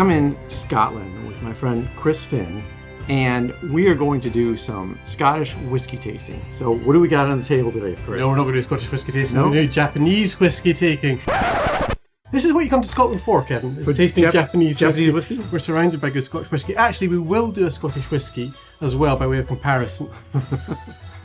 I'm in Scotland with my friend Chris Finn, and we are going to do some Scottish whiskey tasting. So what do we got on the table today, Chris? No, we're not going to do Scottish whiskey tasting. No? We're going to do Japanese whiskey taking. This is what you come to Scotland for, Kevin. For tasting Japanese whiskey. We're surrounded by good Scotch whiskey. Actually, we will do a Scottish whiskey as well by way of comparison.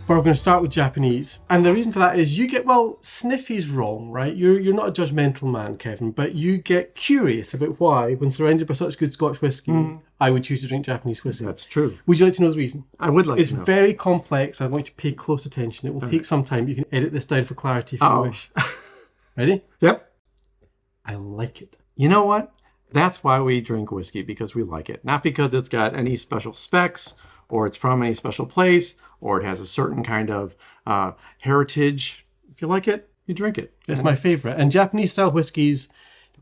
But we're going to start with Japanese. And the reason for that is you get, well, sniffy's wrong, right? You're not a judgmental man, Kevin, but you get curious about why, when surrounded by such good Scotch whiskey, I would choose to drink Japanese whiskey. That's true. Would you like to know the reason? I would like to know. It's very complex. I want you to pay close attention. It will take some time. You can edit this down for clarity if you wish. Ready? Yep. I like it. You know what? That's why we drink whiskey, because we like it. Not because it's got any special specs, or it's from any special place, or it has a certain kind of heritage. If you like it, you drink it. It's my favourite. And Japanese style whiskies,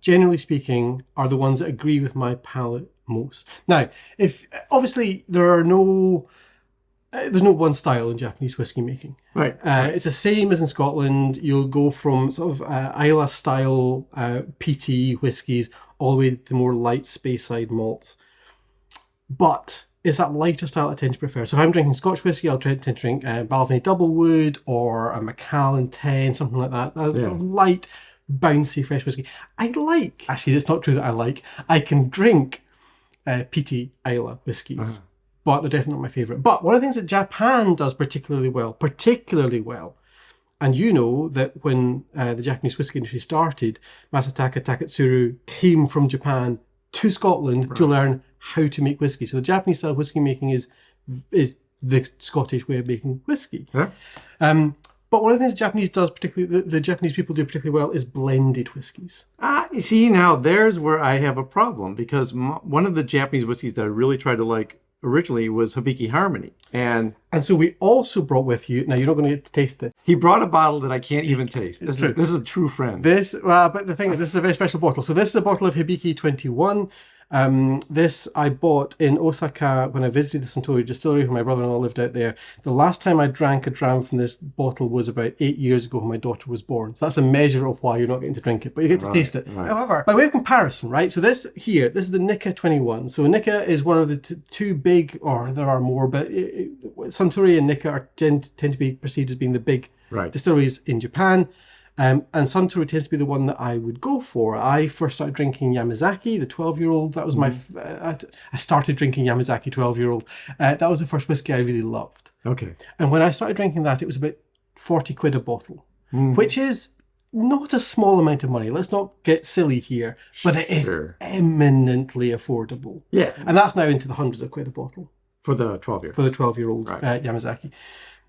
generally speaking, are the ones that agree with my palate most. Now, if obviously there's no one style in Japanese whiskey making. Right. It's the same as in Scotland. You'll go from sort of Islay style PT whiskies all the way to the more light Speyside malts. But it's that lighter style I tend to prefer. So if I'm drinking Scotch whiskey, I'll tend to drink Balvenie Doublewood or a Macallan 10, something like that. Sort of light, bouncy, fresh whiskey. Actually, it's not true that I can drink PT Islay whiskies, but they're definitely not my favourite. But one of the things that Japan does particularly well, and you know that when the Japanese whiskey industry started, Masataka Taketsuru came from Japan to Scotland to learn how to make whiskey. So the Japanese style of whiskey making is the Scottish way of making whiskey. Yeah. But one of the things the Japanese people do particularly well is blended whiskies. You see, now there's where I have a problem, because one of the Japanese whiskeys that I really tried to like originally was Hibiki Harmony. And so we also brought with you, now you're not going to get to taste it. He brought a bottle that I can't even taste. This is a true friend. But the thing is, this is a very special bottle. So this is a bottle of Hibiki 21. This I bought in Osaka when I visited the Suntory distillery when my brother-in-law lived out there. The last time I drank a dram from this bottle was about 8 years ago when my daughter was born. So that's a measure of why you're not getting to drink it, but you get to taste it. Right. However, by way of comparison, right? So this is the Nikka 21. So Nikka is one of the two big, or there are more, but Suntory and Nikka tend to be perceived as being the big distilleries in Japan. And Suntory tends to be the one that I would go for. I first started drinking Yamazaki, the 12-year-old. That was I started drinking Yamazaki 12-year-old. That was the first whiskey I really loved. Okay. And when I started drinking that, it was about 40 quid a bottle, which is not a small amount of money. Let's not get silly here, but it is eminently affordable. Yeah. And that's now into the hundreds of quid a bottle. For the 12-year-old. For the 12-year-old Yamazaki.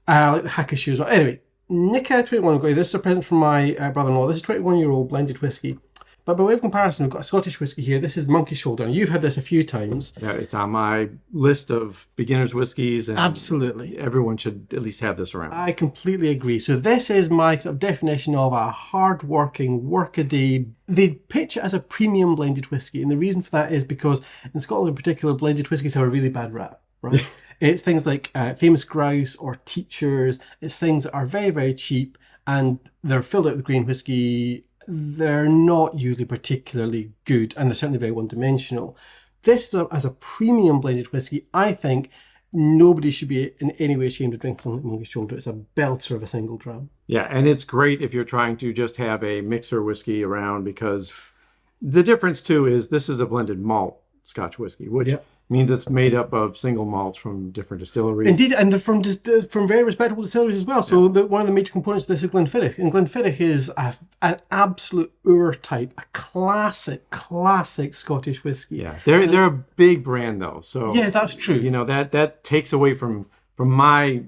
Like the Hakushu as well. Anyway. Nikka 21, this is a present from my brother-in-law. This is 21-year-old blended whiskey. But by way of comparison, we've got a Scottish whiskey here. This is Monkey Shoulder, and you've had this a few times. Yeah, it's on my list of beginner's whiskeys. And absolutely. Everyone should at least have this around. I completely agree. So this is my definition of a hard-working, workaday. They pitch it as a premium blended whiskey, and the reason for that is because in Scotland in particular, blended whiskies have a really bad rap, right? It's things like Famous Grouse or Teachers. It's things that are very, very cheap and they're filled out with green whiskey. They're not usually particularly good and they're certainly very one-dimensional. This, as a premium blended whiskey, I think nobody should be in any way ashamed of drinking something like Monkey Shoulder. It's a belter of a single dram. Yeah, and it's great if you're trying to just have a mixer whiskey around, because the difference too is this is a blended malt Scotch whiskey, which means it's made up of single malts from different distilleries. Indeed, and from very respectable distilleries as well. So one of the major components of this is Glenfiddich. And Glenfiddich is an absolute type, a classic Scottish whiskey. Yeah, they're a big brand though. So yeah, that's true. You know, that takes away from my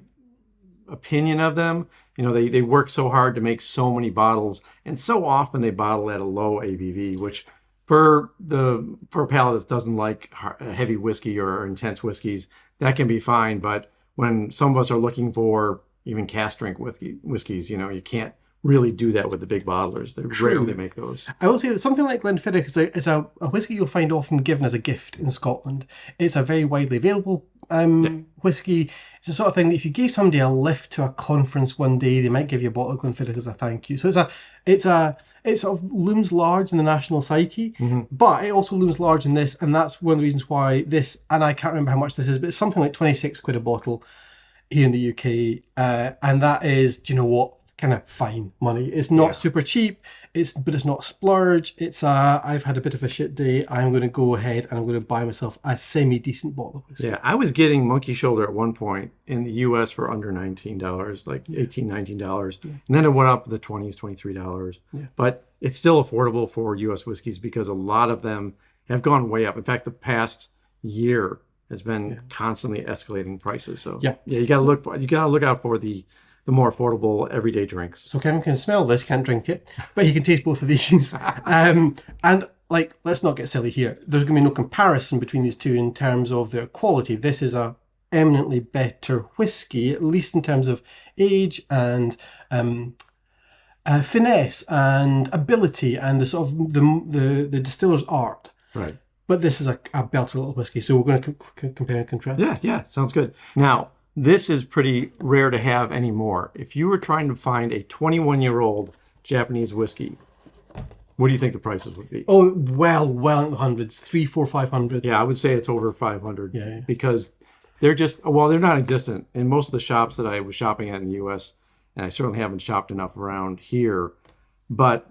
opinion of them. You know, they work so hard to make so many bottles, and so often they bottle at a low ABV, which for a palate that doesn't like heavy whiskey or intense whiskeys, that can be fine. But when some of us are looking for even cask strength whiskeys, you know, you can't really do that with the big bottlers. They rarely make those. I will say that something like Glenfiddich is a whiskey you'll find often given as a gift in Scotland. It's a very widely available whiskey. It's the sort of thing that if you gave somebody a lift to a conference one day, they might give you a bottle of Glenfiddich as a thank you. So it sort of looms large in the national psyche, but it also looms large in this, and that's one of the reasons why this, and I can't remember how much this is, but it's something like 26 quid a bottle here in the UK, and that is, do you know what, kind of fine money. It's not super cheap, but it's not a splurge. It's I've had a bit of a shit day, I'm going to go ahead and I'm going to buy myself a semi-decent bottle of whiskey. Yeah, I was getting Monkey Shoulder at one point in the US for under $19, like $18, $19. And then it went up to the 20s, $23. Yeah. But it's still affordable for US whiskeys because a lot of them have gone way up. In fact, the past year has been constantly escalating prices. So you got to look out for the more affordable everyday drinks. So Kevin can smell this, can't drink it, but he can taste both of these. And like, let's not get silly here. There's going to be no comparison between these two in terms of their quality. This is a eminently better whiskey, at least in terms of age and finesse and ability and the sort of the distiller's art. Right. But this is a belter little whiskey, so we're going to compare and contrast. Yeah, sounds good. Now, this is pretty rare to have anymore. If you were trying to find a 21-year-old Japanese whiskey, what do you think the prices would be? Oh, well in the hundreds, 300, 400, 500. Yeah, I would say it's over 500. Yeah. Because they're they're not existent. In most of the shops that I was shopping at in the US, and I certainly haven't shopped enough around here, but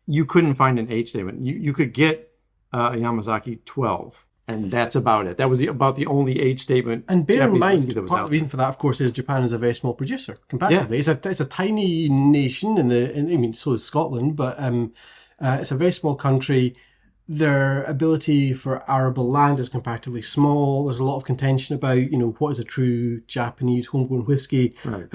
you couldn't find an age statement. You could get a Yamazaki 12. And that's about it. That was about the only age statement. And bear in mind, that was part of the reason for that, of course, is Japan is a very small producer comparatively. Yeah. It's a tiny nation, so is Scotland, but it's a very small country. Their ability for arable land is comparatively small. There's a lot of contention about, what is a true Japanese homegrown whiskey. Right.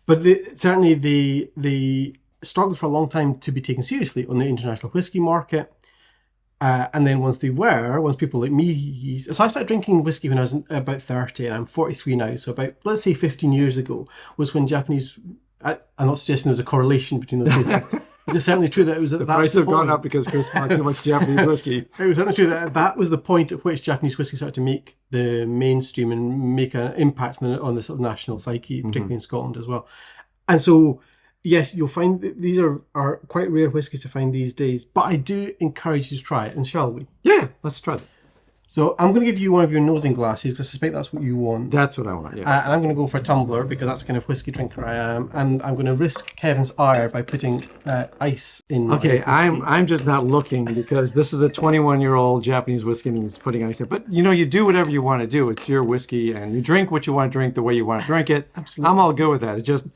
But certainly they struggled for a long time to be taken seriously on the international whiskey market. And then once people like me, so I started drinking whiskey when I was about 30, and I'm 43 now, so about, let's say 15 years ago, was when Japanese, I'm not suggesting there's a correlation between those two things, but it's certainly true that it was at the that price have gone up because Chris bought too much Japanese whiskey. It was certainly true that was the point at which Japanese whiskey started to make the mainstream and make an impact on the sort of national psyche, particularly in Scotland as well. And so, yes, you'll find that these are quite rare whiskies to find these days, but I do encourage you to try it, and shall we? Yeah, let's try it. So I'm going to give you one of your nosing glasses, because I suspect that's what you want. That's what I want, yeah. And I'm going to go for a tumbler, because that's the kind of whiskey drinker I am, and I'm going to risk Kevin's ire by putting ice in. Okay, I'm just not looking, because this is a 21-year-old Japanese whiskey and he's putting ice in. But, you do whatever you want to do. It's your whiskey, and you drink what you want to drink the way you want to drink it. Absolutely. I'm all good with that. It just...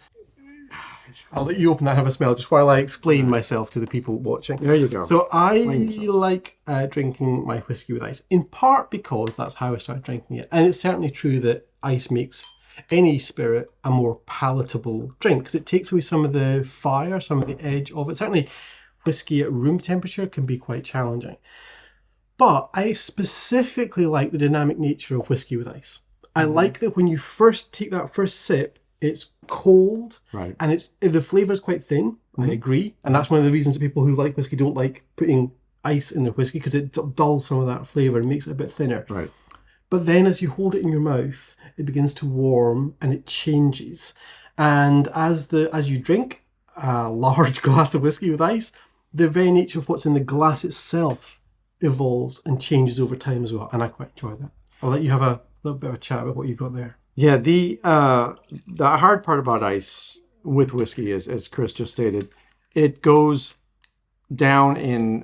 I'll let you open that and have a smell just while I explain myself to the people watching. There you go. So I like drinking my whiskey with ice, in part because that's how I started drinking it. And it's certainly true that ice makes any spirit a more palatable drink, because it takes away some of the fire, some of the edge of it. Certainly whiskey at room temperature can be quite challenging. But I specifically like the dynamic nature of whiskey with ice. I like that when you first take that first sip, it's cold, right, and the flavour is quite thin. I agree, and that's one of the reasons that people who like whiskey don't like putting ice in their whiskey, because it dulls some of that flavour and makes it a bit thinner. Right. But then as you hold it in your mouth, it begins to warm and it changes. And as you drink a large glass of whiskey with ice, the very nature of what's in the glass itself evolves and changes over time as well. And I quite enjoy that. I'll let you have a little bit of a chat about what you've got there. Yeah, the hard part about ice with whiskey is, as Chris just stated, it goes down in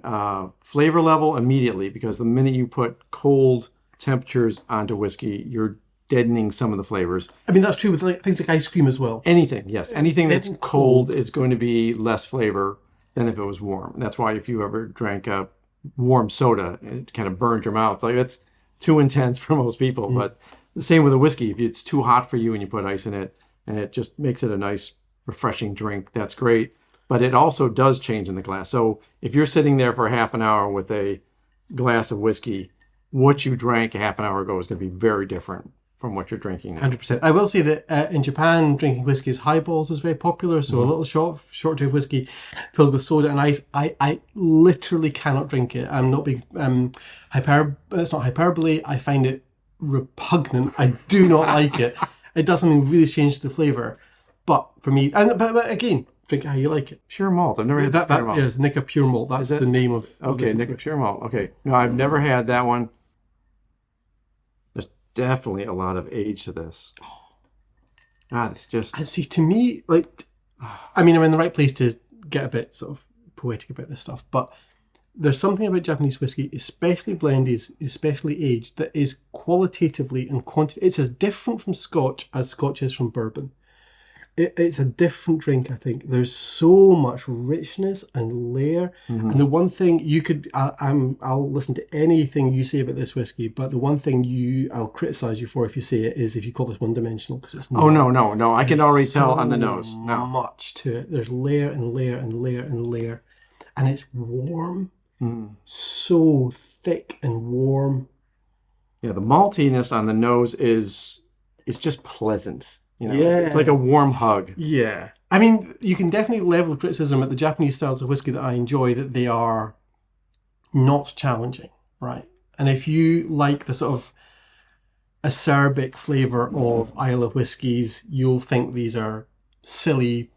flavor level immediately, because the minute you put cold temperatures onto whiskey, you're deadening some of the flavors. I mean, that's true with things like ice cream as well. Anything that's cold, it's going to be less flavor than if it was warm. And that's why if you ever drank a warm soda, it kind of burns your mouth. Like, that's too intense for most people, but the same with a whiskey. If it's too hot for you and you put ice in it, and it just makes it a nice, refreshing drink, that's great. But it also does change in the glass. So if you're sitting there for half an hour with a glass of whiskey, what you drank a half an hour ago is going to be very different from what you're drinking now. 100%. I will say that in Japan, drinking whiskies, highballs is very popular. So a little short of whiskey filled with soda and ice. I literally cannot drink it. I'm not being that's not hyperbole. I find it repugnant. I do not like it. It does something really strange to the flavour. But for me, but again, drink it how you like it. Pure malt. I've never had That pure malt. is Nikka Pure Malt. That's the name of... Okay, Nikka Pure Malt. Okay. No, I've never had that one. There's definitely a lot of age to this. God, it's just... And see, to me, like... I mean, I'm in the right place to get a bit sort of poetic about this stuff, but there's something about Japanese whiskey, especially blended, especially aged, that is qualitatively and it's as different from Scotch as Scotch is from bourbon. It's a different drink, I think. There's so much richness and layer. Mm-hmm. And the one thing you could... I'll listen to anything you say about this whiskey, but the one thing I'll criticise you for if you say it is if you call this one-dimensional, because it's not. Oh, no. I can already tell on the nose. No. Much to it. There's layer and layer and layer and layer. And it's warm. Mm. So thick and warm. Yeah, the maltiness on the nose is just pleasant. You know, yeah. It's like a warm hug. Yeah. I mean, you can definitely level criticism at the Japanese styles of whiskey that I enjoy, that they are not challenging, right? And if you like the sort of acerbic flavour of Islay whiskies, you'll think these are silly,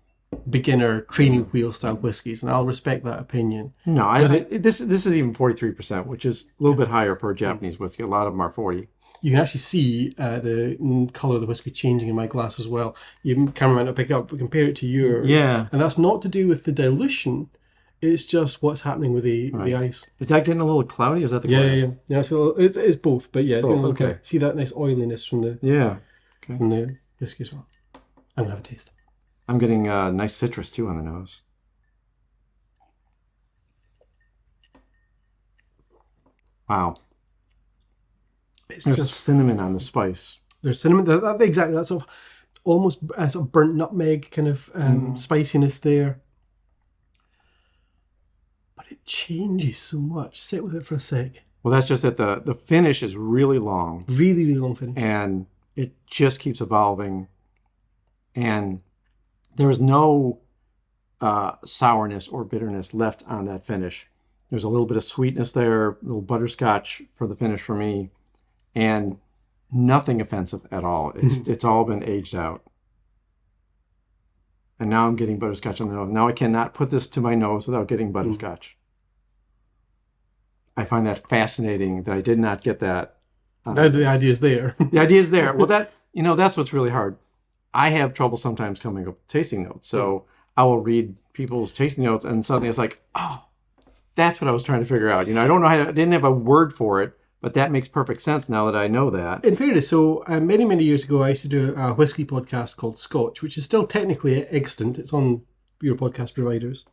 beginner training wheel style whiskies, and I'll respect that opinion. No, this is even 43%, which is a little bit higher for a Japanese whiskey. A lot of them are 40. You can actually see the colour of the whiskey changing in my glass as well. You camera might not pick up, but compare it to yours. Yeah. And that's not to do with the dilution. It's just what's happening with the ice. Is that getting a little cloudy? Or is that the glass? Yeah. So it's both, but yeah, it's getting a little. Okay. See that nice oiliness from the from the whiskey as well. I'm gonna have a taste. I'm getting nice citrus too on the nose. Wow. There's just cinnamon on the spice. There's cinnamon. Exactly. That sort of almost sort of burnt nutmeg kind of spiciness there. But it changes so much. Sit with it for a sec. Well, that's just that the finish is really long. Really, really long finish. And it just keeps evolving. And there's no sourness or bitterness left on that finish. There's a little bit of sweetness there, a little butterscotch for the finish for me. And nothing offensive at all. It's all been aged out. And now I'm getting butterscotch on the nose. Now I cannot put this to my nose without getting butterscotch. I find that fascinating that I did not get that. The idea is there. The idea is there. Well, that's what's really hard. I have trouble sometimes coming up with tasting notes. So I will read people's tasting notes and suddenly it's like, oh, that's what I was trying to figure out. I don't know I didn't have a word for it. But that makes perfect sense now that I know that. In fairness, so many, many years ago, I used to do a whiskey podcast called Scotch, which is still technically extant. It's on your podcast providers.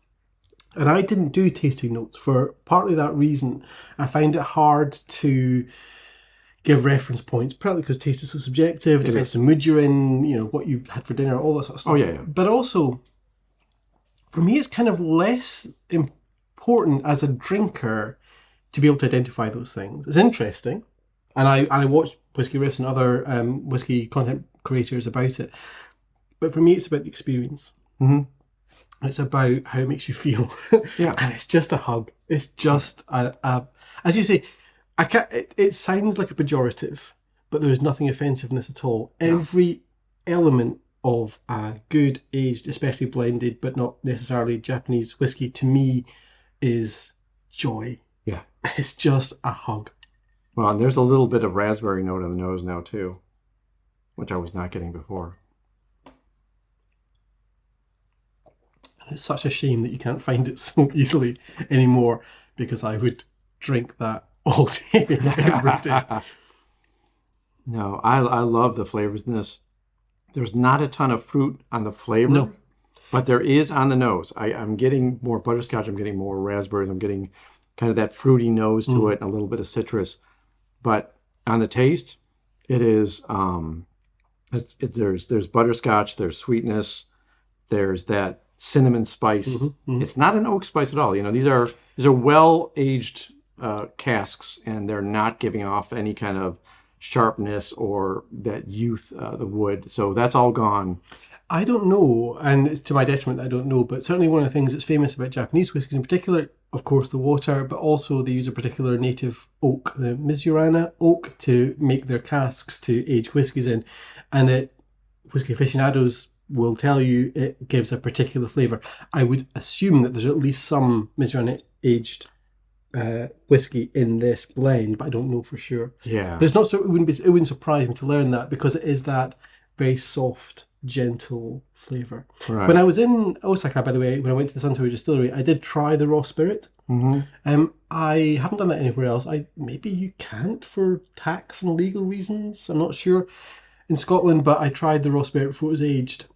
And I didn't do tasting notes for partly that reason. I find it hard to give reference points, partly because taste is so subjective. It depends on the mood you're in, what you had for dinner, all that sort of stuff. Oh, yeah. But also, for me, it's kind of less important as a drinker to be able to identify those things. It's interesting. And I watch Whisky Riffs and other whiskey content creators about it. But for me, it's about the experience. Mm-hmm. It's about how it makes you feel. Yeah. And it's just a hug. It's just, as you say, it sounds like a pejorative, but there is nothing offensiveness at all. No. Every element of a good aged, especially blended, but not necessarily Japanese whiskey, to me, is joy. Yeah. It's just a hug. Well, and there's a little bit of raspberry note on the nose now, too, which I was not getting before. And it's such a shame that you can't find it so easily anymore, because I would drink that all day, every day. No, I love the flavors in this. There's not a ton of fruit on the flavor, but there is on the nose. I'm getting more butterscotch. I'm getting more raspberries. I'm getting kind of that fruity nose to it and a little bit of citrus. But on the taste, it is there's butterscotch, there's sweetness, there's that cinnamon spice. It's not an oak spice at all. These are well aged casks, and they're not giving off any kind of sharpness or that youth, the wood. So that's all gone. I don't know, and it's to my detriment that I don't know, but certainly one of the things that's famous about Japanese whiskies in particular of course, the water, but also they use a particular native oak, the Mizurana oak, to make their casks to age whiskies in. And whiskey aficionados will tell you it gives a particular flavour. I would assume that there's at least some Mizurana aged whiskey in this blend, but I don't know for sure. Yeah. But it's not so. It wouldn't surprise me to learn that, because it is that very soft, gentle flavour. Right. When I was in Osaka, by the way, when I went to the Suntory Distillery, I did try the raw spirit. I haven't done that anywhere else. Maybe you can't for tax and legal reasons. I'm not sure in Scotland, but I tried the raw spirit before it was aged,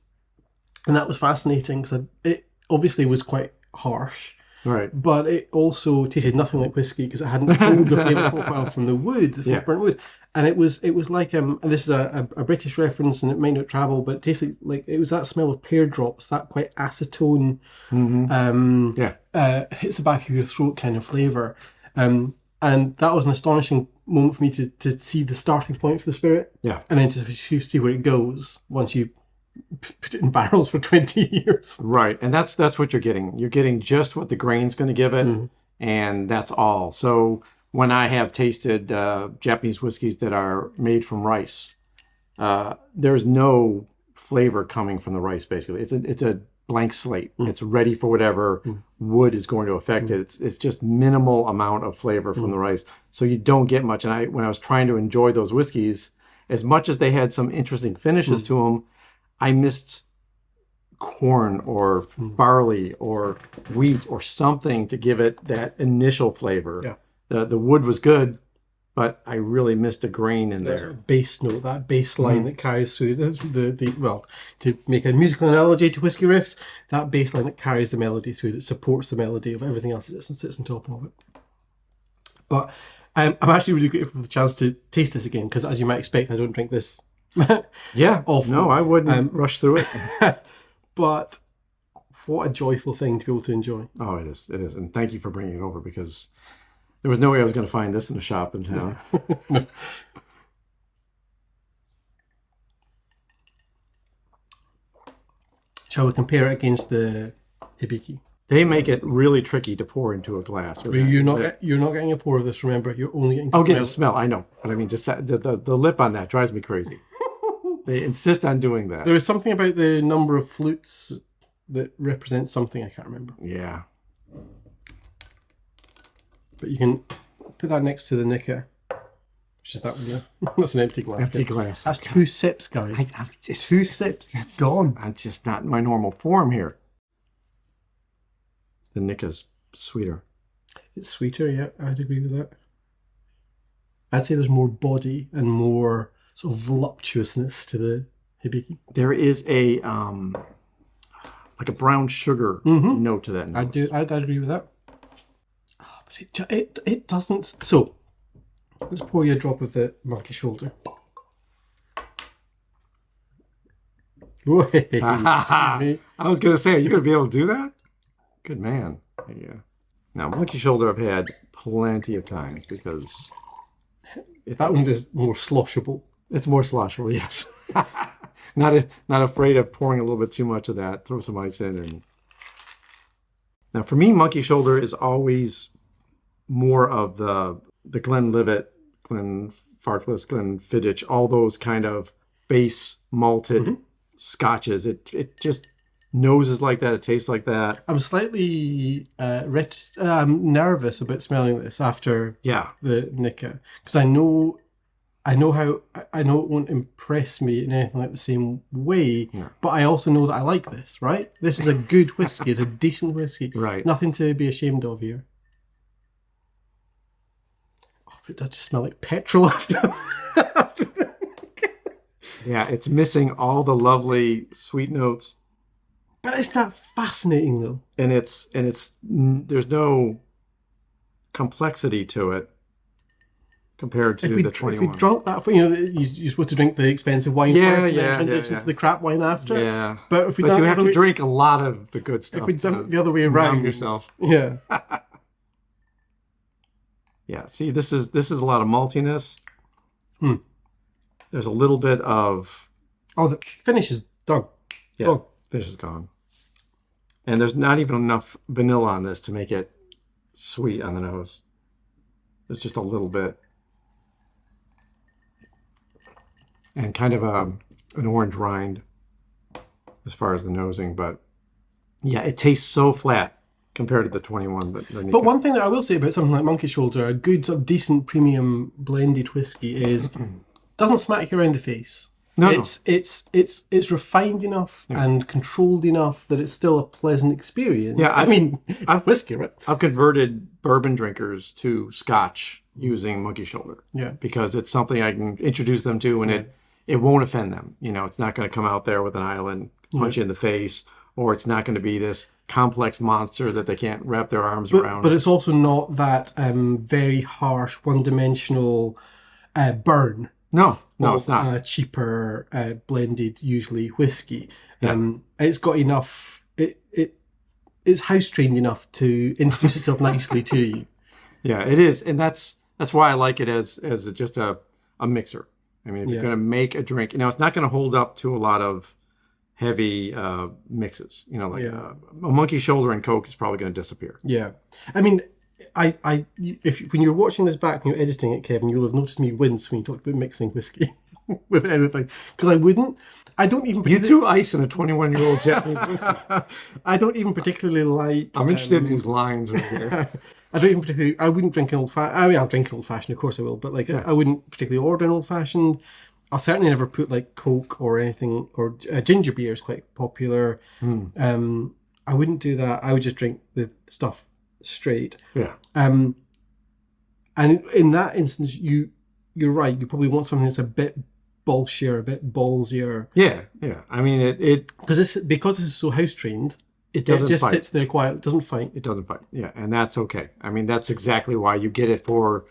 and that was fascinating because it obviously was quite harsh. Right. But it also tasted nothing like whiskey because it hadn't pulled the flavour profile from the wood, the burnt wood. And it was like, and this is a British reference and it might not travel, but it tasted like, it was that smell of pear drops, that quite acetone, hits the back of your throat kind of flavour. And that was an astonishing moment for me to see the starting point for the spirit. Yeah. And then to see where it goes once you put it in barrels for 20 years. Right. And that's what you're getting. You're getting just what the grain's going to give it, and that's all. So when I have tasted Japanese whiskeys that are made from rice, there's no flavor coming from the rice, basically. It's a blank slate. It's ready for whatever wood is going to affect it. It's just minimal amount of flavor from the rice. So you don't get much. And when I was trying to enjoy those whiskeys, as much as they had some interesting finishes to them, I missed corn or barley or wheat or something to give it that initial flavor. Yeah. The wood was good, but I really missed a grain in There's there. a bass note, that bass line that carries through the well, to make a musical analogy to Whisky Riffs, that bass line that carries the melody through, that supports the melody of everything else that sits on top of it. But I'm actually really grateful for the chance to taste this again, because as you might expect, I don't drink this. Yeah. Awful. No, I wouldn't rush through it. But what a joyful thing to be able to enjoy. Oh, it is. It is. And thank you for bringing it over, because there was no way I was going to find this in a shop in town. Shall we compare it against the Hibiki? They make it really tricky to pour into a glass. You're not getting a pour of this, remember. You're only getting I'll get a smell. I know. But I mean, just the lip on that drives me crazy. They insist on doing that. There is something about the number of flutes that represents something I can't remember. Yeah. But you can put that next to the Nikka, which is that one there. That's an empty glass. Empty glass. That's 2 sips, guys. It's 2 sips. It's gone. I'm just not in my normal form here. The Nikka's sweeter. It's sweeter, yeah. I'd agree with that. I'd say there's more body and more sort of voluptuousness to the Hibiki. There is a like a brown sugar note to that nose. I'd agree with that. Oh, but it doesn't. So let's pour you a drop of the monkey shoulder. Whoa, excuse me. I was gonna say, are you gonna be able to do that? Good man. Yeah. Now, monkey shoulder I've had plenty of times because that one is more sloshable. It's more sloshable, yes. Not afraid of pouring a little bit too much of that. Throw some ice in. And now, for me, monkey shoulder is always more of the Glenlivet, Glenfarclas, Glenfiddich, all those kind of base malted scotches. It just noses like that. It tastes like that. I'm slightly I'm nervous about smelling this after the Nikka, because I know it won't impress me in anything like the same way, but I also know that I like this, right? This is a good whiskey. It's a decent whiskey. Right. Nothing to be ashamed of here. Oh, but it does just smell like petrol after. Yeah, it's missing all the lovely sweet notes. But isn't that fascinating though? And it's there's no complexity to it compared to the 21. If we drunk that, you're supposed to drink the expensive wine first and then transition to the crap wine after. Yeah. But you have to drink a lot of the good stuff. If we done it the other way around, yourself. Yeah. Yeah. See, this is a lot of maltiness. There's a little bit of the finish is done. Yeah. Done. Finish is gone. And there's not even enough vanilla on this to make it sweet on the nose. There's just a little bit. And kind of an orange rind as far as the nosing. But yeah, it tastes so flat compared to the 21. But one thing that I will say about something like Monkey Shoulder, a good sort of decent premium blended whiskey is doesn't smack you around the face. No, it's refined enough and controlled enough that it's still a pleasant experience. Yeah, I mean, whiskey, right? I've converted bourbon drinkers to Scotch using Monkey Shoulder. Yeah, because it's something I can introduce them to, and it won't offend them. You know, it's not going to come out there with an island, punch you in the face, or it's not going to be this complex monster that they can't wrap their arms around. But it's also not that very harsh, one-dimensional burn. No, it's not. A cheaper blended, usually whiskey. It's got enough. It's house trained enough to introduce itself nicely to you. Yeah, it is, and that's why I like it as just a mixer. I mean, if you're going to make a drink, it's not going to hold up to a lot of heavy mixes. Like a Monkey Shoulder and Coke is probably going to disappear. Yeah, I mean. When you're watching this back and you're editing it, Kevin, you'll have noticed me wince when you talked about mixing whiskey with anything, because I don't even. You threw ice in a 21-year-old Japanese whiskey. I don't even particularly like. I'm interested in these lines right here. I wouldn't drink an old fashioned. I mean, I'll drink an old fashioned, of course I will, but I wouldn't particularly order an old fashioned. I'll certainly never put like Coke or anything, or ginger beer is quite popular. I wouldn't do that. I would just drink the stuff straight. Yeah. And in that instance, you're right. You probably want something that's a bit bolshier, a bit ballsier. Yeah. I mean, it because this is so house trained. It just fight. Sits there quiet. It doesn't fight. It doesn't fight. Yeah, and that's okay. I mean, that's exactly why you get it for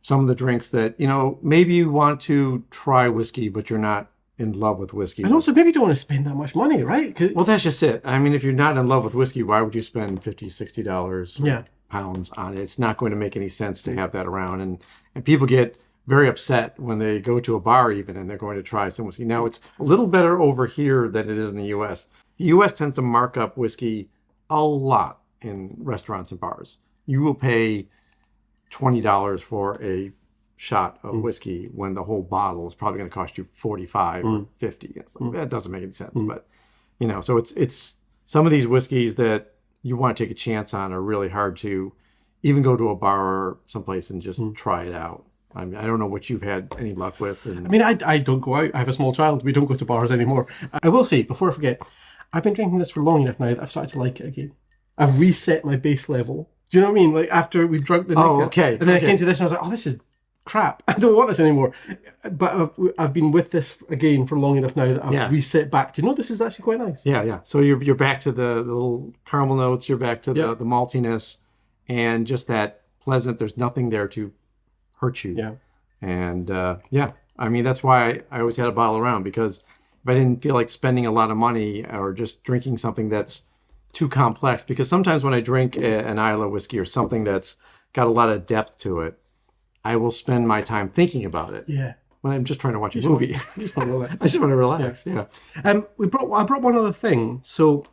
some of the drinks that maybe you want to try whiskey, but you're not in love with whiskey. And also, maybe you don't want to spend that much money, right? Well, that's just it. I mean, if you're not in love with whiskey, why would you spend $50, $60 pounds on it? It's not going to make any sense to have that around. And people get very upset when they go to a bar even and they're going to try some whiskey. Now, it's a little better over here than it is in the U.S. The U.S. tends to mark up whiskey a lot in restaurants and bars. You will pay $20 for a shot of whiskey when the whole bottle is probably going to cost you $45 or $50. It's like, that doesn't make any sense. But so it's some of these whiskeys that you want to take a chance on are really hard to even go to a bar or someplace and just try it out. I mean, I don't know what you've had any luck with. I mean, I don't go out. I have a small child. We don't go to bars anymore. I will say, before I forget, I've been drinking this for long enough now that I've started to like it again. I've reset my base level. Do you know what I mean? Like after we drunk the Nikka, okay. And then I came to this and I was like, oh, this is crap. I don't want this anymore. But I've been with this again for long enough now that I've reset back to, this is actually quite nice. Yeah. So you're back to the little caramel notes. You're back to the maltiness and just that pleasant. There's nothing there to hurt you. Yeah. And I mean, that's why I always had a bottle around, because if I didn't feel like spending a lot of money or just drinking something that's too complex, because sometimes when I drink an Islay whiskey or something that's got a lot of depth to it, I will spend my time thinking about it. Yeah. When I'm just trying to watch a movie. I just want to relax. I just want to relax. Yeah. I brought one other thing. So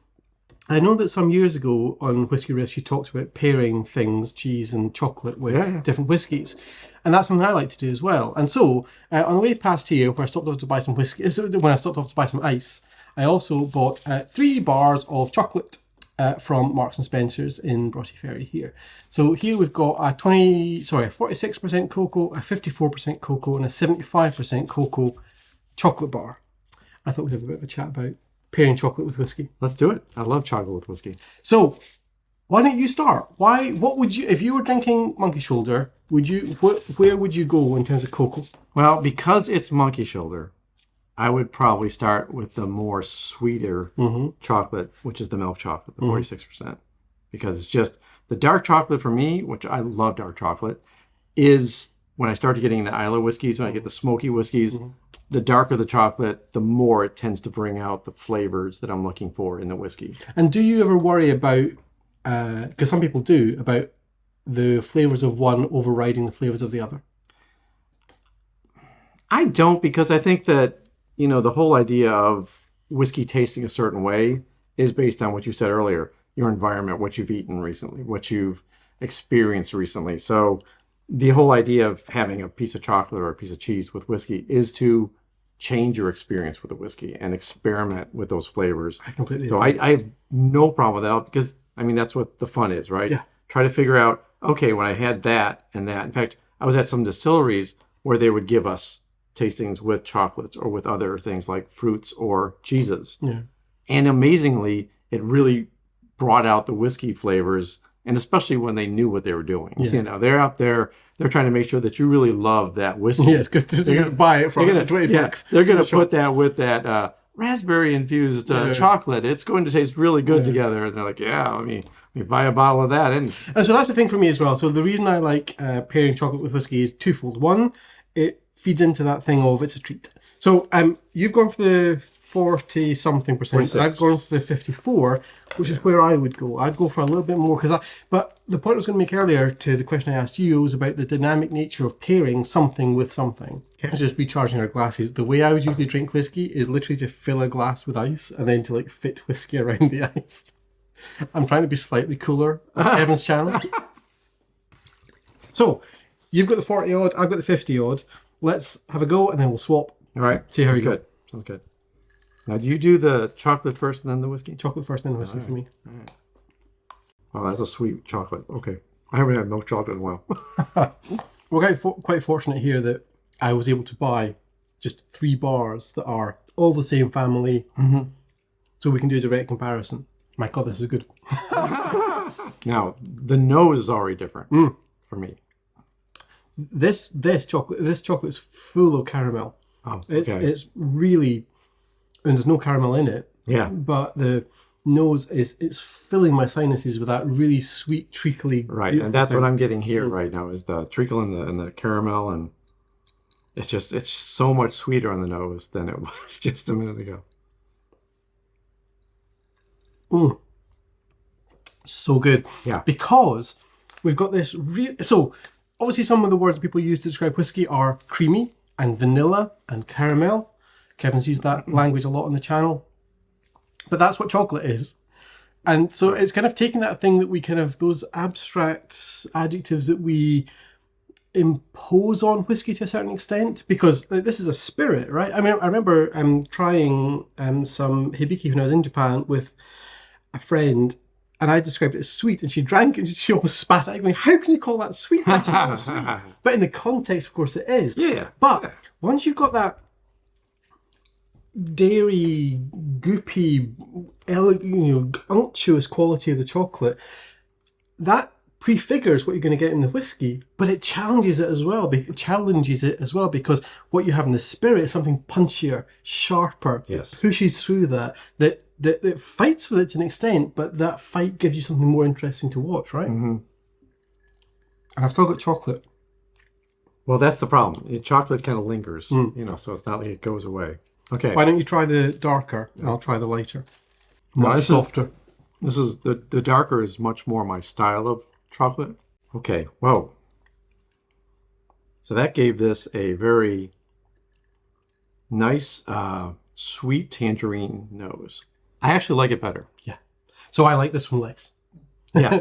I know that some years ago on Whisky Riffs you talked about pairing things, cheese and chocolate, with different whiskies. And that's something I like to do as well. And so on the way past here, where I stopped off to buy some whiskey, when I stopped off to buy some ice, I also bought 3 bars of chocolate from Marks and Spencer's in Broughty Ferry here. So here we've got a 46% cocoa, a 54% cocoa, and a 75% cocoa chocolate bar. I thought we'd have a bit of a chat about pairing chocolate with whiskey. Let's do it. I love chocolate with whiskey. So why don't you start? What would you, if you were drinking Monkey Shoulder, where would you go in terms of cocoa? Well, because it's Monkey Shoulder, I would probably start with the more sweeter chocolate, which is the milk chocolate, the 46%. Because it's just the dark chocolate for me, which I love dark chocolate, is when I start getting the Islay whiskeys, when I get the smoky whiskeys, the darker the chocolate, the more it tends to bring out the flavors that I'm looking for in the whiskey. And do you ever worry about, because some people do, about the flavors of one overriding the flavors of the other? I don't, because I think that, the whole idea of whiskey tasting a certain way is based on what you said earlier, your environment, what you've eaten recently, what you've experience recently. So the whole idea of having a piece of chocolate or a piece of cheese with whiskey is to change your experience with the whiskey and experiment with those flavors. I completely So agree. I have no problem with that because, I mean, that's what the fun is, right? Yeah. Try to figure out, okay, when I had that and that. In fact, I was at some distilleries where they would give us tastings with chocolates or with other things like fruits or cheeses. Yeah. And amazingly, it really brought out the whiskey flavors, and especially when they knew what they were doing. Yeah. You know, they're out there, they're trying to make sure that you really love that whiskey. Yeah, it's good to buy it for They're gonna, $120. they're going to put that with that raspberry infused chocolate. It's going to taste really good together. And they're like, yeah, let me buy a bottle of that. And so that's the thing for me as well. So the reason I like pairing chocolate with whiskey is twofold. One, it feeds into that thing of it's a treat. So you've gone for the 40-something%, and I've gone for the 54, which is where I would go. I'd go for a little bit more but the point I was going to make earlier to the question I asked you was about the dynamic nature of pairing something with something. Kevin's just recharging our glasses. The way I would usually drink whiskey is literally to fill a glass with ice and then to like fit whiskey around the ice. I'm trying to be slightly cooler on Kevin's channel. So you've got the 40 odd, I've got the 50 odd. Let's have a go and then we'll swap. all right, See how we good. Sounds good. Now, do you do the chocolate first and then the whiskey? Chocolate first, then whiskey for me. Oh, that's a sweet chocolate. Okay. I haven't had milk chocolate in a while. We're quite fortunate here that I was able to buy just 3 bars that are all the same family, so we can do a direct comparison. My God, this is good. Now, the nose is already different for me. This chocolate is full of caramel. Oh, okay. It's really, and there's no caramel in it. Yeah. But the nose it's filling my sinuses with that really sweet, treacly. Right, and that's what I'm getting here right now is the treacle and the caramel, and it's so much sweeter on the nose than it was just a minute ago. So good. Yeah. Because we've got this so obviously some of the words people use to describe whiskey are creamy and vanilla and caramel. Kevin's used that language a lot on the channel. But that's what chocolate is. And so it's kind of taking that thing that we kind of, those abstract adjectives that we impose on whiskey to a certain extent, because this is a spirit, right? I mean, I remember trying some hibiki when I was in Japan with a friend, and I described it as sweet, and she drank it and she almost spat at it, going, how can you call that sweet? That's not sweet. But in the context, of course, it is. Yeah. But once you've got that dairy, goopy, unctuous quality of the chocolate, that prefigures what you're going to get in the whiskey, but it challenges it as well. Because what you have in the spirit is something punchier, sharper, pushes through that fights with it to an extent, but that fight gives you something more interesting to watch, right? And I've still got chocolate. Well, that's the problem. Chocolate kind of lingers, so it's not like it goes away. Okay. Why don't you try the darker and I'll try the lighter. Much softer. This is the darker is much more my style of chocolate. Okay. Whoa. So that gave this a very nice, sweet tangerine nose. I actually like it better. Yeah. So I like this one less. Yeah.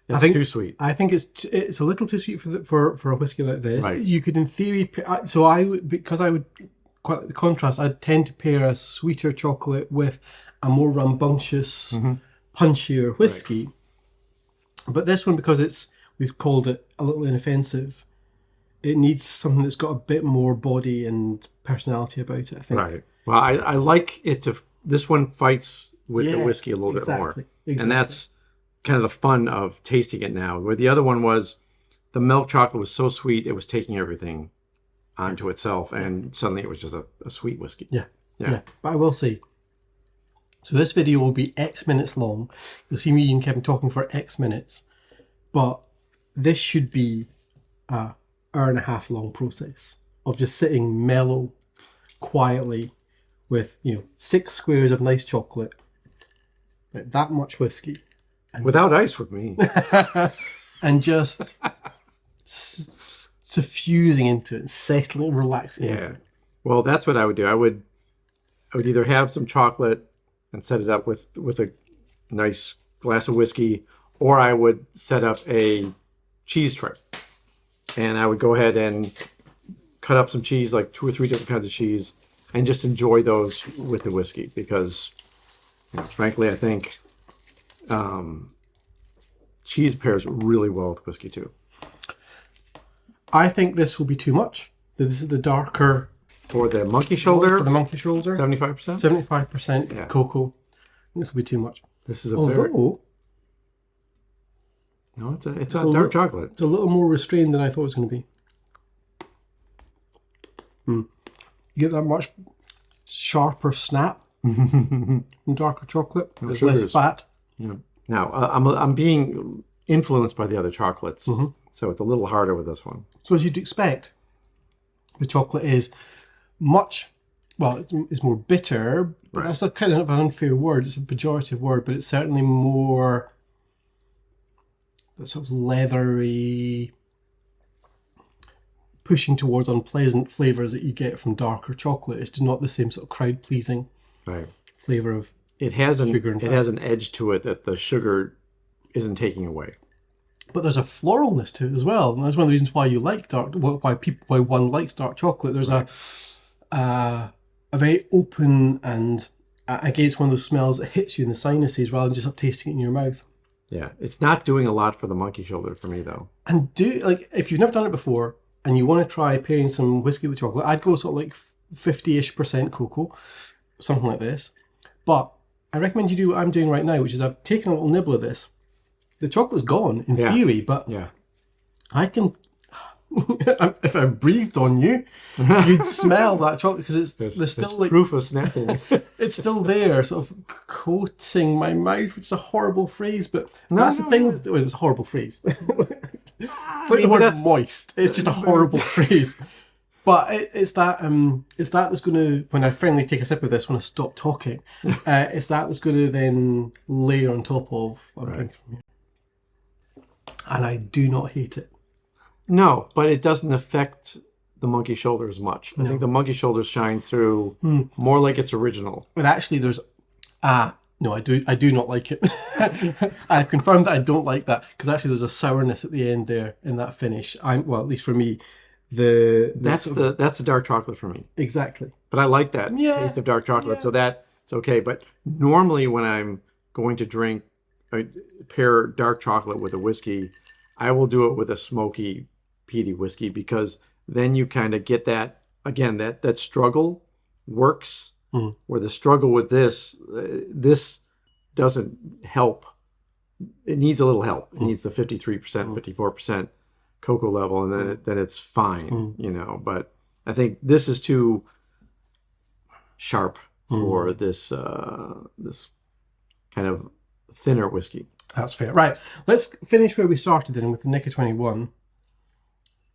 It's too sweet. I think it's a little too sweet for a whiskey like this. Right. You could, in theory, quite the contrast, I'd tend to pair a sweeter chocolate with a more rambunctious, punchier whiskey. Right. But this one, because we've called it a little inoffensive, it needs something that's got a bit more body and personality about it, I think. Right. Well, I like it this one fights with the whiskey a little bit more. Exactly. And that's kind of the fun of tasting it now, where the other one was the milk chocolate was so sweet, it was taking everything onto itself, and suddenly it was just a sweet whiskey. Yeah. But I will say, so this video will be X minutes long. You'll see me and Kevin talking for X minutes, but this should be an hour-and-a-half long process of just sitting mellow, quietly, with 6 squares of nice chocolate, like that much whiskey, and without ice with me, and just suffusing into it, settling, relaxing. Yeah. Well, that's what I would do. I would either have some chocolate and set it up with a nice glass of whiskey, or I would set up a cheese tray, and I would go ahead and cut up some cheese, like 2 or 3 different kinds of cheese, and just enjoy those with the whiskey. Because, frankly, I think cheese pairs really well with whiskey too. I think this will be too much. This is the darker For the monkey shoulder, for the monkey shoulder. 75%. 75% cocoa. This will be too much. This is a Although no, it's a dark chocolate. it's a little more restrained than I thought it was going to be. You get that much sharper snap from darker chocolate. There's less fat. Yeah. Now I'm being influenced by the other chocolates, so it's a little harder with this one. So as you'd expect, the chocolate is it's more bitter, but that's a kind of an unfair word. It's a pejorative word, but it's certainly more sort of leathery, pushing towards unpleasant flavours that you get from darker chocolate. It's just not the same sort of crowd-pleasing flavour of sugar and fat. It has an edge to it that the sugar isn't taking away. But there's a floralness to it as well, and that's one of the reasons why you like why one likes dark chocolate. There's a very open and against one of those smells that hits you in the sinuses rather than just tasting it in your mouth. Yeah, it's not doing a lot for the monkey shoulder for me though. And if you've never done it before and you want to try pairing some whiskey with chocolate, I'd go sort of like 50-ish% cocoa, something like this. But I recommend you do what I'm doing right now, which is I've taken a little nibble of this. The chocolate's gone in theory, but I can. If I breathed on you, you'd smell that chocolate because there's still like proof of snapping. It's still there, sort of coating my mouth, which is a horrible phrase, but that's the thing. It was a horrible phrase. The word moist. It's just a horrible phrase. But it's that that's going to, when I finally take a sip of this, when I stop talking, it's that's going to then layer on top of what I'm drinking from here. And I do not hate it. No, but it doesn't affect the monkey shoulder as much. I think the monkey shoulder shines through more like it's original. But actually there's no, I do not like it. I've confirmed that I don't like that because actually there's a sourness at the end there in that finish. At least for me, that's a dark chocolate for me. Exactly. But I like that taste of dark chocolate, so that it's okay. But normally when I'm going to pair dark chocolate with a whiskey, I will do it with a smoky, peaty whiskey because then you kind of get that, again, that struggle works, where the struggle with this doesn't help. It needs a little help. It needs the 53%, 54% cocoa level, and then it's fine, But I think this is too sharp for this kind of thinner whiskey. That's fair. Right, let's finish where we started then with the Nikka 21.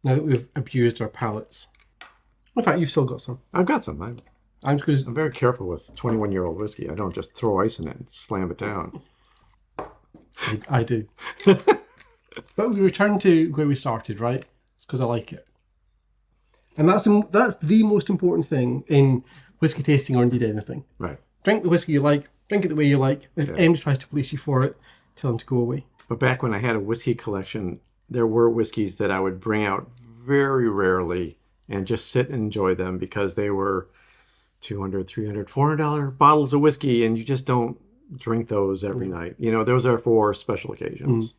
Now that we've abused our palates. In fact, you've still got some. I've got some. I'm very careful with 21-year-old whiskey. I don't just throw ice in it and slam it down. I do. But we return to where we started, right? It's because I like it. And that's the most important thing in whiskey tasting or indeed anything. Right. Drink the whiskey you like. Drink it the way you like. If anybody tries to police you for it, tell them to go away. But back when I had a whiskey collection, there were whiskeys that I would bring out very rarely and just sit and enjoy them because they were $200, $300, $400 bottles of whiskey, and you just don't drink those every night. Those are for special occasions.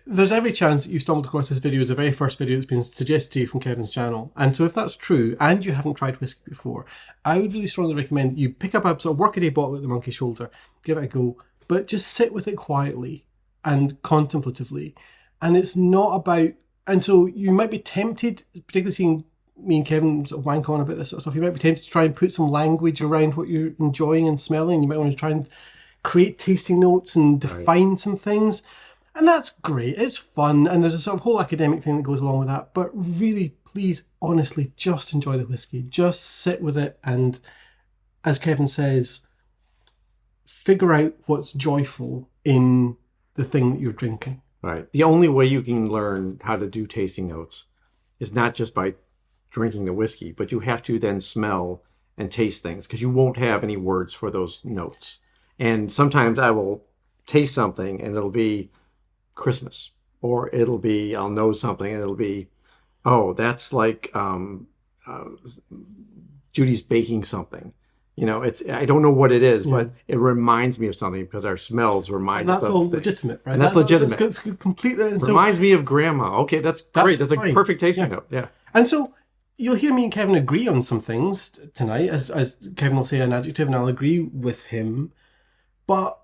There's every chance that you stumbled across this video as the very first video that's been suggested to you from Kevin's channel. And so if that's true, and you haven't tried whiskey before, I would really strongly recommend that you pick up a sort of workaday bottle at the monkey shoulder, give it a go, but just sit with it quietly and contemplatively. And it's not about, and so you might be tempted, particularly seeing me and Kevin sort of wank on about this sort of stuff, you might be tempted to try and put some language around what you're enjoying and smelling. You might want to try and create tasting notes and define some things. And that's great, it's fun, and there's a sort of whole academic thing that goes along with that, but really, please, honestly, just enjoy the whiskey. Just sit with it and, as Kevin says, figure out what's joyful in the thing that you're drinking. Right. The only way you can learn how to do tasting notes is not just by drinking the whiskey, but you have to then smell and taste things because you won't have any words for those notes. And sometimes I will taste something and it'll be Christmas, or it'll be, I'll know something and it'll be, oh, that's like Judy's baking something. You know, it's, I don't know what it is, but it reminds me of something because our smells remind us of all things. legitimate, right? And that's legitimate. That's completely. And Reminds me of grandma. Okay, that's great. That's fine. a perfect tasting note. Yeah. And so you'll hear me and Kevin agree on some things tonight, as Kevin will say an adjective, and I'll agree with him. But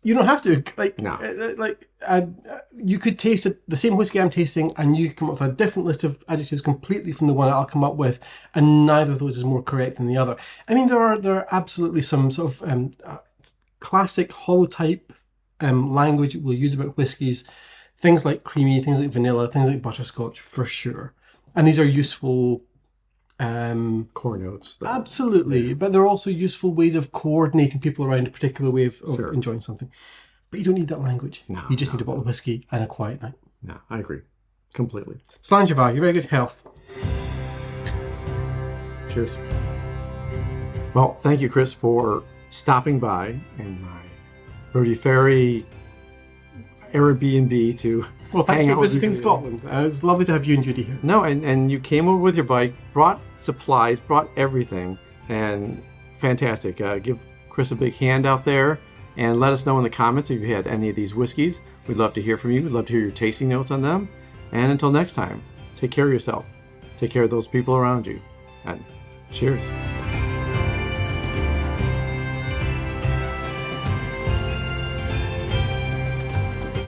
you don't have to. You could taste the same whiskey I'm tasting, and you come up with a different list of adjectives completely from the one I'll come up with, and neither of those is more correct than the other. I mean, there are absolutely some sort of classic holotype language we'll use about whiskies. Things like creamy, things like vanilla, things like butterscotch, for sure. And these are useful core notes. Absolutely. But they're also useful ways of coordinating people around a particular way of enjoying something. But you don't need that language. No, you just need a bottle of whiskey and a quiet night. No, I agree. Completely. Slanjava, you're very good health. Cheers. Well, thank you, Chris, for stopping by in my Birdie Ferry Airbnb to thank you for with visiting Scotland. It's lovely to have you and Judy here. No, and you came over with your bike, brought supplies, brought everything, and fantastic. Give Chris a big hand out there, and let us know in the comments if you had any of these whiskeys. We'd love to hear from you. We'd love to hear your tasting notes on them. And until next time, take care of yourself. Take care of those people around you. And cheers.